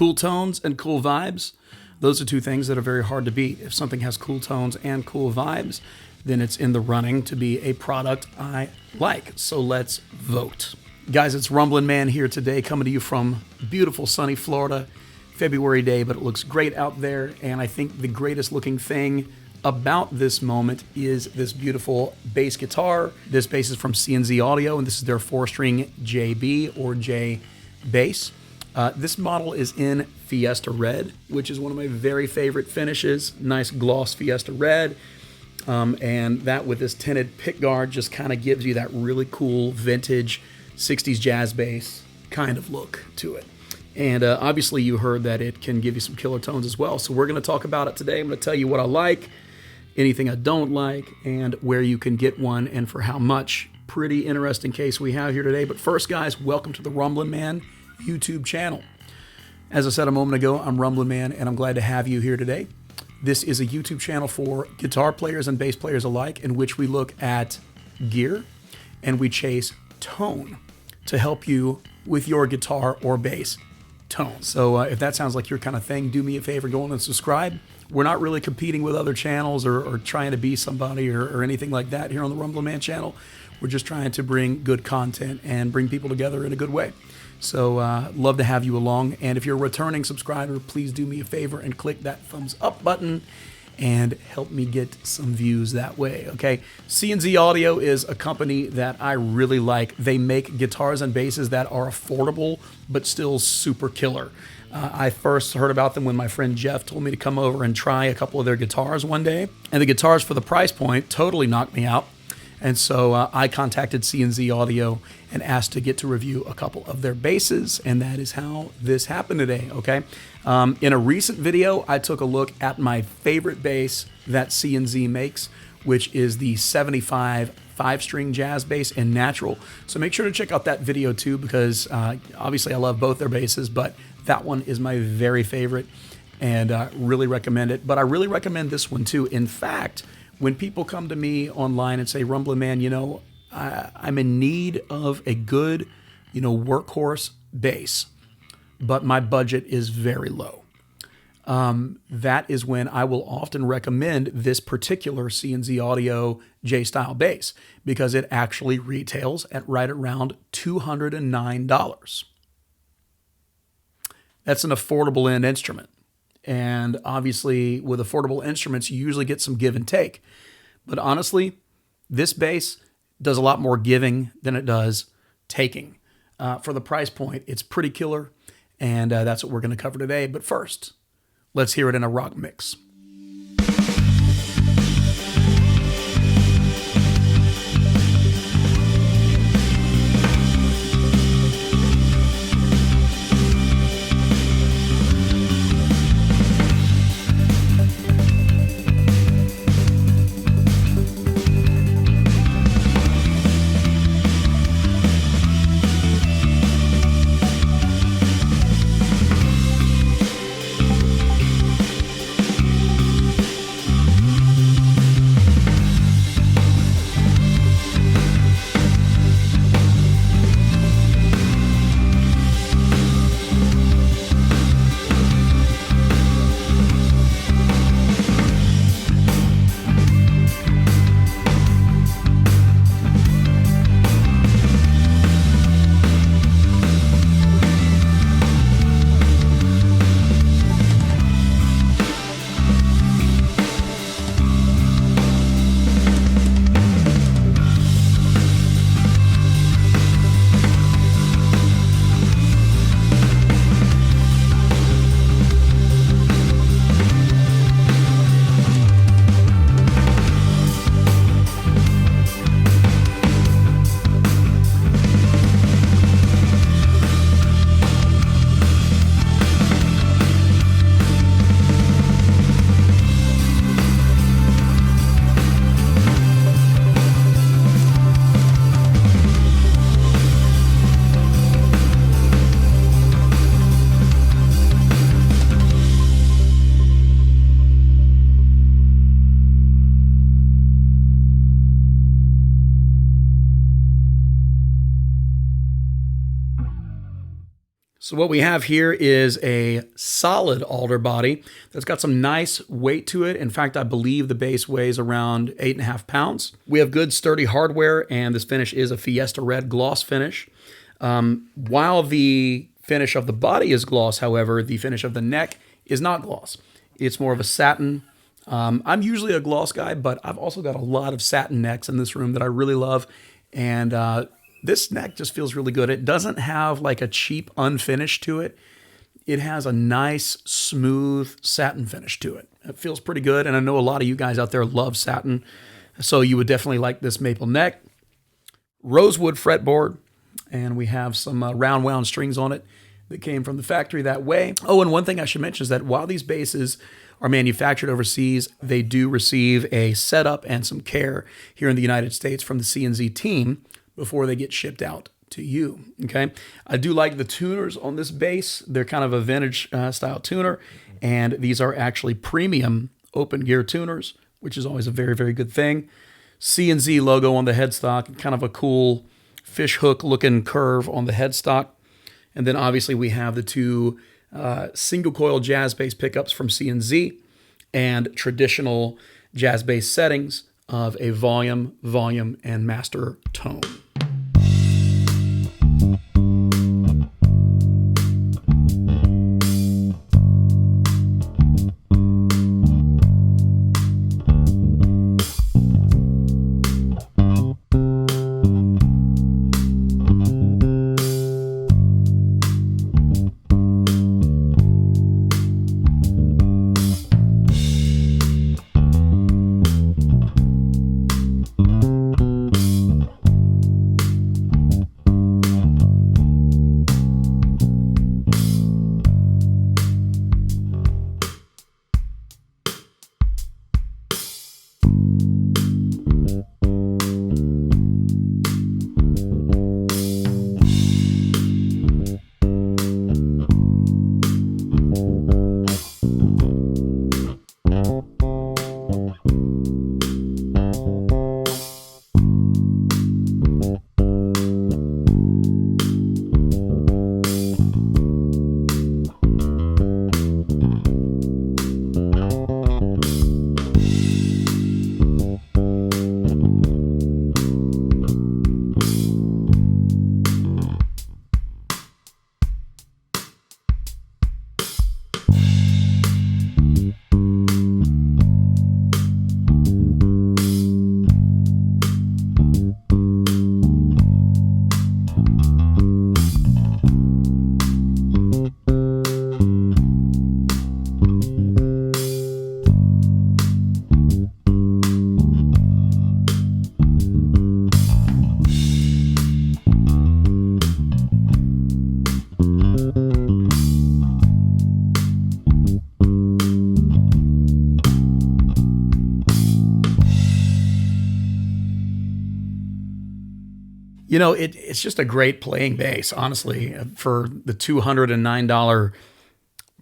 Cool tones and cool vibes, those are two things that are very hard to beat. If something has cool tones and cool vibes, then it's in the running to be a product I like. So let's vote. Guys, it's Rumblin' Man here today, coming to you from beautiful sunny Florida. February day, but it looks great out there. And I think the greatest looking thing about this moment is this beautiful bass guitar. This bass is from CNZ Audio, and this is their 4-string JB or J bass. This model is in Fiesta Red, which is one of my very favorite finishes. Nice gloss Fiesta Red. And that with this tinted pickguard just kind of gives you that really cool vintage 60s jazz bass kind of look to it. And obviously you heard that it can give you some killer tones as well. So we're going to talk about it today. I'm going to tell you what I like, anything I don't like, and where you can get one and for how much. Pretty interesting case we have here today. But first, guys, welcome to the Rumblin' Man YouTube channel. As I said a moment ago, I'm Rumblin' Man, and I'm glad to have you here today. This is a YouTube channel for guitar players and bass players alike, in which we look at gear and we chase tone to help you with your guitar or bass tone. So if that sounds like your kind of thing, do me a favor, go on and subscribe. We're not really competing with other channels or trying to be somebody or anything like that here on the Rumblin' Man channel. We're just trying to bring good content and bring people together in a good way. So love to have you along. And if you're a returning subscriber, please do me a favor and click that thumbs up button and help me get some views that way, okay? CNZ Audio is a company that I really like. They make guitars and basses that are affordable, but still super killer. I first heard about them when my friend Jeff told me to come over and try a couple of their guitars one day. And the guitars for the price point totally knocked me out. And so I contacted CNZ Audio and asked to get to review a couple of their basses, and that is how this happened today, okay? In a recent video, I took a look at my favorite bass that CNZ makes, which is the 75 5-string jazz bass in natural. So make sure to check out that video too, because obviously I love both their basses, but that one is my very favorite, and really recommend it. But I really recommend this one too. In fact, when people come to me online and say, Rumblin' Man, you know, I'm in need of a good, you know, workhorse bass, but my budget is very low. That is when I will often recommend this particular CNZ Audio J-style bass, because it actually retails at right around $209. That's an affordable end instrument. And obviously, with affordable instruments, you usually get some give and take. But honestly, this bass does a lot more giving than it does taking. For the price point, it's pretty killer, and that's what we're going to cover today. But first, let's hear it in a rock mix. So what we have here is a solid alder body that's got some nice weight to it. In fact, I believe the base weighs around 8.5 pounds. We have good sturdy hardware, and this finish is a Fiesta Red gloss finish. While the finish of the body is gloss, however, the finish of the neck is not gloss. It's more of a satin. I'm usually a gloss guy, but I've also got a lot of satin necks in this room that I really love. And this neck just feels really good. It doesn't have like a cheap unfinish to it. It has a nice, smooth satin finish to it. It feels pretty good. And I know a lot of you guys out there love satin, so you would definitely like this maple neck. Rosewood fretboard, and we have some round wound strings on it that came from the factory that way. Oh, and one thing I should mention is that while these basses are manufactured overseas, they do receive a setup and some care here in the United States from the CNZ team before they get shipped out to you, okay? I do like the tuners on this bass. They're kind of a vintage style tuner, and these are actually premium open gear tuners, which is always a very, very good thing. CNZ logo on the headstock, kind of a cool fish hook looking curve on the headstock. And then obviously we have the two single coil jazz bass pickups from CNZ and traditional jazz bass settings of a volume, and master tone. You know, it's just a great playing bass, honestly, for the $209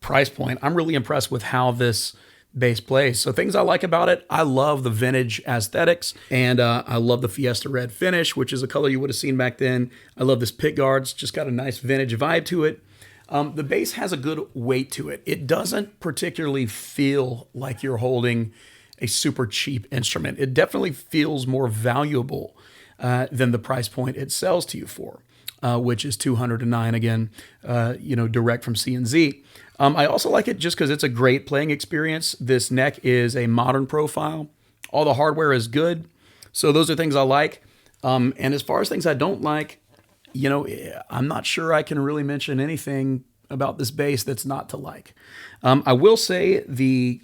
price point. I'm really impressed with how this bass plays. So things I like about it, I love the vintage aesthetics, and I love the Fiesta Red finish, which is a color you would have seen back then. I love this pick guard. It's just got a nice vintage vibe to it. The bass has a good weight to it. It doesn't particularly feel like you're holding a super cheap instrument. It definitely feels more valuable than the price point it sells to you for, which is $209 again, direct from CNZ. I also like it just because it's a great playing experience. This neck is a modern profile. All the hardware is good. So those are things I like. And as far as things I don't like, I'm not sure I can really mention anything about this bass that's not to like. I will say the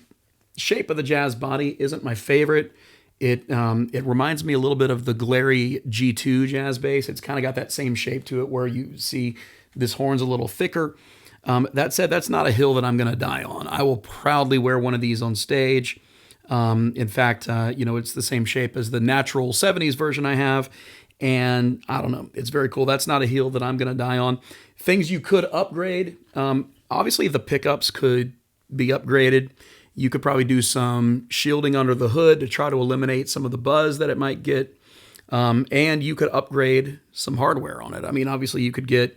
shape of the jazz body isn't my favorite. It reminds me a little bit of the glary G2 jazz bass. It's kind of got that same shape to it where you see this horn's a little thicker. That said, that's not a hill that I'm going to die on. I will proudly wear one of these on stage. In fact, it's the same shape as the natural 70s version I have. And I don't know, it's very cool. That's not a hill that I'm going to die on. Things you could upgrade. Obviously, the pickups could be upgraded. You could probably do some shielding under the hood to try to eliminate some of the buzz that it might get. And you could upgrade some hardware on it. I mean, obviously you could get,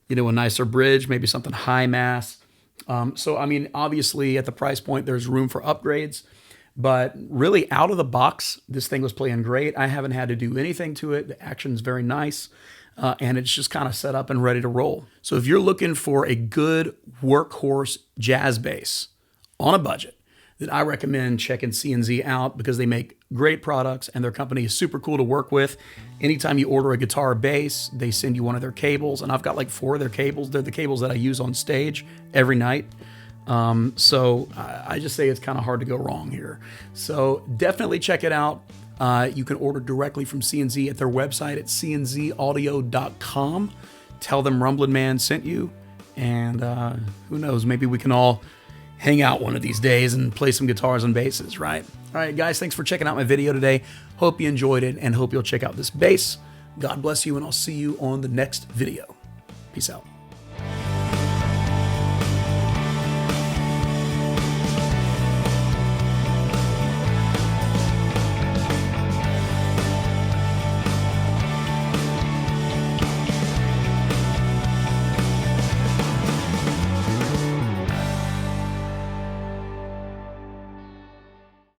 a nicer bridge, maybe something high mass. So, I mean, obviously at the price point, there's room for upgrades, but really out of the box, this thing was playing great. I haven't had to do anything to it. The action's very nice. And it's just kind of set up and ready to roll. So if you're looking for a good workhorse jazz bass on a budget, then I recommend checking CNZ out because they make great products and their company is super cool to work with. Anytime you order a guitar or bass, they send you one of their cables, and I've got like 4 of their cables. They're the cables that I use on stage every night. So I just say it's kind of hard to go wrong here. So definitely check it out. You can order directly from CNZ at their website at cnzaudio.com. Tell them Rumblin' Man sent you, and who knows, maybe we can all hang out one of these days and play some guitars and basses, right? All right, guys, thanks for checking out my video today. Hope you enjoyed it, and hope you'll check out this bass. God bless you, and I'll see you on the next video. Peace out.